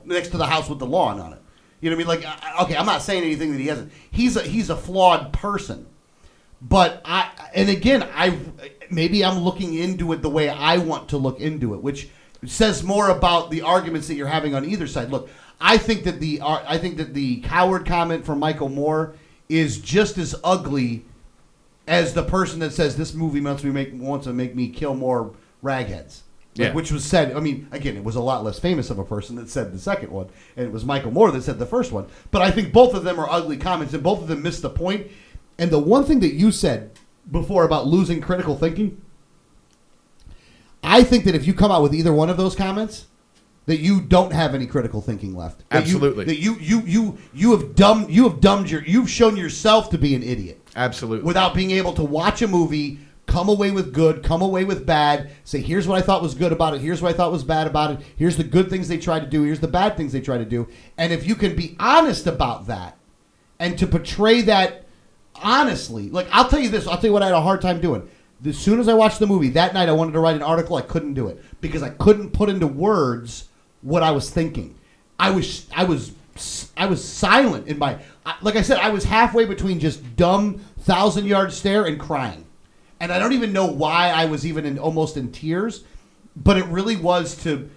Next to the house with the lawn on it. You know what I mean? Like, okay, I'm not saying anything that he hasn't. He's a flawed person. But maybe I'm looking into it the way I want to look into it, which says more about the arguments that you're having on either side. Look, I think that the coward comment from Michael Moore is just as ugly as the person that says this movie wants to make me kill more ragheads. Which was said, I mean, again, it was a lot less famous of a person that said the second one, and it was Michael Moore that said the first one. But I think both of them are ugly comments, and both of them missed the point. And the one thing that you said before about losing critical thinking, I think that if you come out with either one of those comments, that you don't have any critical thinking left. Absolutely. You've shown yourself to be an idiot. Absolutely. Without being able to watch a movie, come away with good, come away with bad, say, here's what I thought was good about it, here's what I thought was bad about it, here's the good things they tried to do, here's the bad things they tried to do. And if you can be honest about that and to portray that honestly, like I'll tell you what I had a hard time doing. As soon as I watched the movie, that night I wanted to write an article, I couldn't do it because I couldn't put into words what I was thinking. I was silent in my, like I said, I was halfway between just dumb 1,000-yard stare and crying. And I don't even know why I was even almost in tears, but it really was the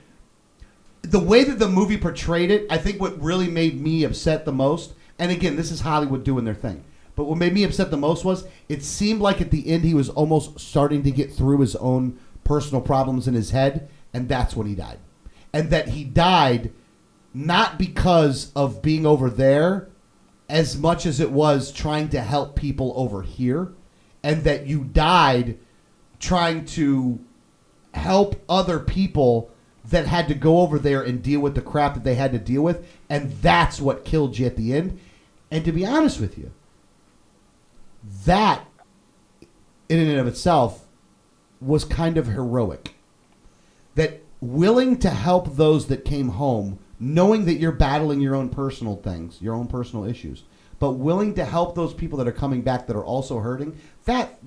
way that the movie portrayed it. I think what really made me upset the most, and again, this is Hollywood doing their thing, but what made me upset the most was it seemed like at the end he was almost starting to get through his own personal problems in his head, and that's when he died. And that he died not because of being over there as much as it was trying to help people over here. And that you died trying to help other people that had to go over there and deal with the crap that they had to deal with. And that's what killed you at the end. And to be honest with you, that in and of itself was kind of heroic. That willing to help those that came home, knowing that you're battling your own personal things, your own personal issues, but willing to help those people that are coming back that are also hurting, that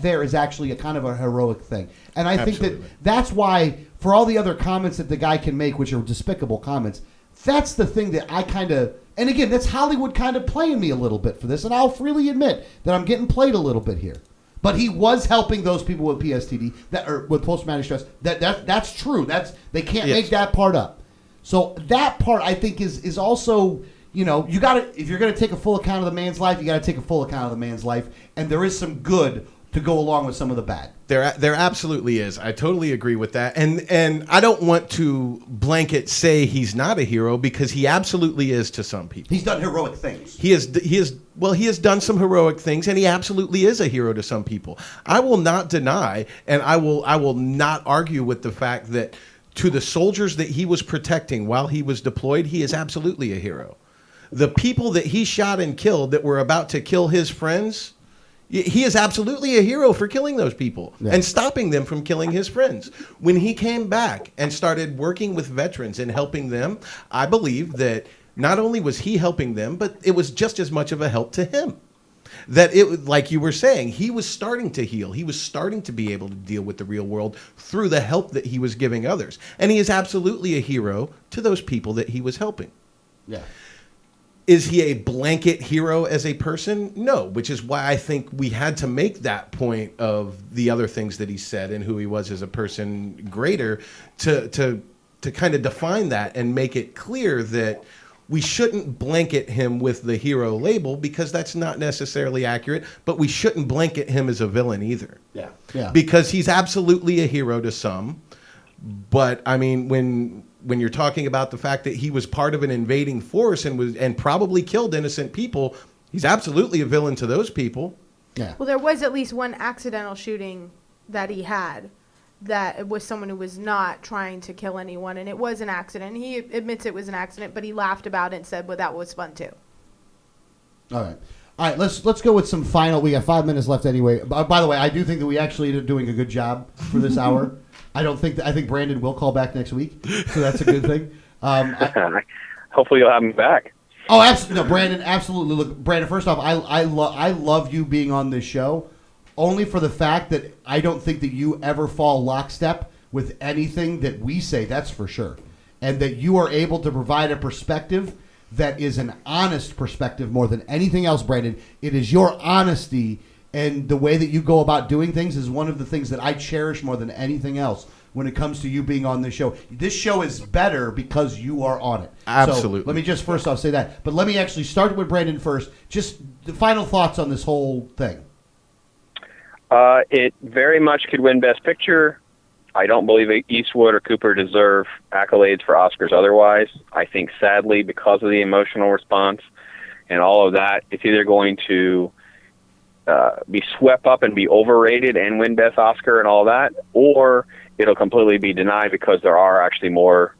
there is actually a kind of a heroic thing. And I think that's why, for all the other comments that the guy can make, which are despicable comments, that's the thing that I kind of, and again, that's Hollywood kind of playing me a little bit for this, and I'll freely admit that I'm getting played a little bit here. But he was helping those people with PSTD, or with post-traumatic stress. That's true. They can't make that part up. So that part, I think, is also, you got to, if you're going to take a full account of the man's life, you got to take a full account of the man's life, and there is some good to go along with some of the bad. There absolutely is. I totally agree with that. And I don't want to blanket say he's not a hero, because he absolutely is to some people. He's done heroic things. He has done some heroic things, and he absolutely is a hero to some people. I will not deny, and I will not argue with the fact that to the soldiers that he was protecting while he was deployed, he is absolutely a hero. The people that he shot and killed that were about to kill his friends, he is absolutely a hero for killing those people and stopping them from killing his friends. When he came back and started working with veterans and helping them, I believe that not only was he helping them, but it was just as much of a help to him. That it, like you were saying, he was starting to heal. He was starting to be able to deal with the real world through the help that he was giving others. And he is absolutely a hero to those people that he was helping. Yeah. Is he a blanket hero as a person? No, which is why I think we had to make that point of the other things that he said and who he was as a person greater to kind of define that and make it clear that we shouldn't blanket him with the hero label, because that's not necessarily accurate, but we shouldn't blanket him as a villain either. Yeah. Yeah. Because he's absolutely a hero to some. But I mean, when you're talking about the fact that he was part of an invading force and probably killed innocent people, he's absolutely a villain to those people. Yeah. Well, there was at least one accidental shooting that he had that it was someone who was not trying to kill anyone, and it was an accident. He admits it was an accident, but he laughed about it and said, well, that was fun too. All right. Let's go with some final. We got 5 minutes left anyway. By the way, I do think that we actually ended up doing a good job for this hour. I think Brandon will call back next week, so that's a good thing. Hopefully you'll have me back. Oh, absolutely. No, Brandon, absolutely. Look, Brandon, first off, I love you being on this show, only for the fact that I don't think that you ever fall lockstep with anything that we say, that's for sure. And that you are able to provide a perspective that is an honest perspective more than anything else, Brandon. It is your honesty and the way that you go about doing things is one of the things that I cherish more than anything else when it comes to you being on this show. This show is better because you are on it. Absolutely. So let me just first off say that. But let me actually start with Brandon first. Just the final thoughts on this whole thing. It very much could win Best Picture. I don't believe Eastwood or Cooper deserve accolades for Oscars otherwise. I think, sadly, because of the emotional response and all of that, it's either going to be swept up and be overrated and win Best Oscar and all that, or it'll completely be denied because there are actually more,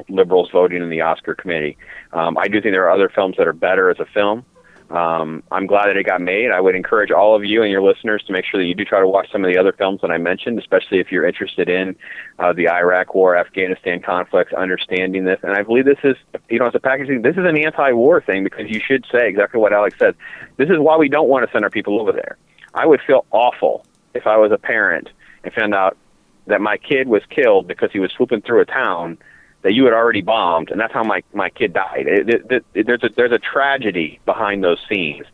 liberals voting in the Oscar committee. I do think there are other films that are better as a film. I'm glad that it got made. I would encourage all of you and your listeners to make sure that you do try to watch some of the other films that I mentioned, especially if you're interested in the Iraq War, Afghanistan conflicts, understanding this. And I believe this is, as a packaging, this is an anti-war thing because you should say exactly what Alex said. This is why we don't want to send our people over there. I would feel awful if I was a parent and found out that my kid was killed because he was swooping through a town that you had already bombed, and that's how my kid died. There's a tragedy behind those scenes,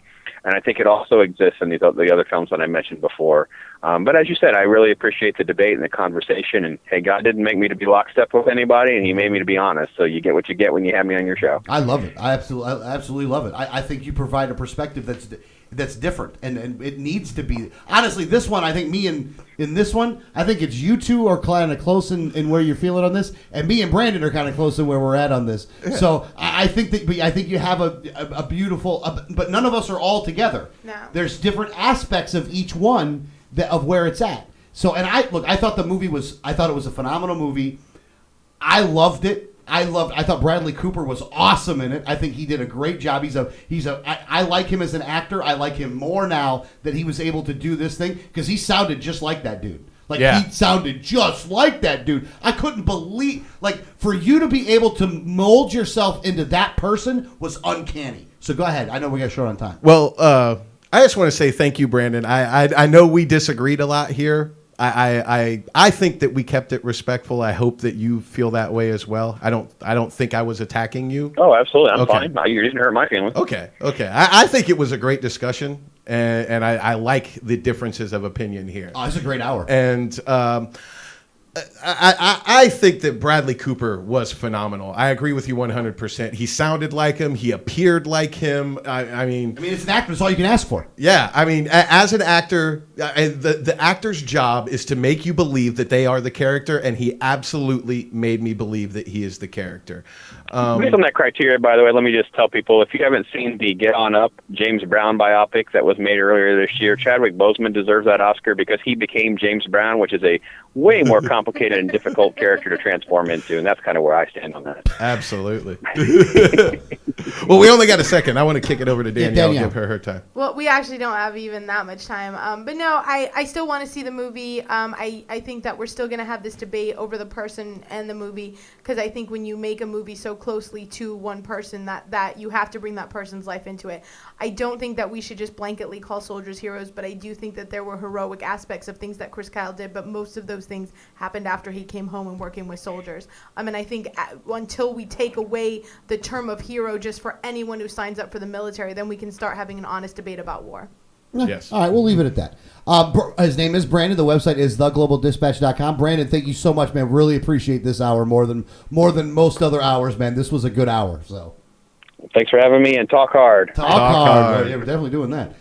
and I think it also exists in the other films that I mentioned before. But as you said, I really appreciate the debate and the conversation, and hey, God didn't make me to be lockstep with anybody, and he made me to be honest, so you get what you get when you have me on your show. I love it. I absolutely love it. I think you provide a perspective that's different, and it needs to be. Honestly, this one, I think in this one, I think it's you two are kind of close in where you're feeling on this, and me and Brandon are kind of close in where we're at on this. Yeah. So I think you have a beautiful, but none of us are all together. No. There's different aspects of each one of where it's at. So, and I thought it was a phenomenal movie. I loved it. I thought Bradley Cooper was awesome in it. I think he did a great job. I like him as an actor. I like him more now that he was able to do this thing because he sounded just like that dude. He sounded just like that dude. I couldn't believe, for you to be able to mold yourself into that person was uncanny. So go ahead. I know we got short on time. Well, I just want to say thank you, Brandon. I know we disagreed a lot here. I think that we kept it respectful. I hope that you feel that way as well. I don't think I was attacking you. Oh, absolutely. I'm fine. No, you didn't hurt my feelings. Okay. I think it was a great discussion, and I like the differences of opinion here. Oh, it's a great hour. And I think that Bradley Cooper was phenomenal. I agree with you 100%. He sounded like him. He appeared like him. I mean, it's an actor. That's all you can ask for. Yeah. I mean, as an actor, the actor's job is to make you believe that they are the character, and he absolutely made me believe that he is the character. Based on that criteria, by the way, let me just tell people, if you haven't seen the Get On Up James Brown biopic that was made earlier this year, Chadwick Boseman deserves that Oscar because he became James Brown, which is a way more complicated and difficult character to transform into, and that's kind of where I stand on that. Absolutely. Well, we only got a second. I want to kick it over to Danielle and give her time. Well, we actually don't have even that much time. But no, I still want to see the movie. I think that we're still going to have this debate over the person and the movie because I think when you make a movie so closely to one person that you have to bring that person's life into it. I don't think that we should just blanketly call soldiers heroes, but I do think that there were heroic aspects of things that Chris Kyle did, but most of those things happened after he came home and working with soldiers. And I think until we take away the term of hero just for anyone who signs up for the military, then we can start having an honest debate about war. Yes. All right, we'll leave it at that. His name is Brandon. The website is theglobaldispatch.com. Brandon, thank you so much, man. Really appreciate this hour more than most other hours, man. This was a good hour. So, thanks for having me, and talk hard. Talk hard. Yeah, we're definitely doing that.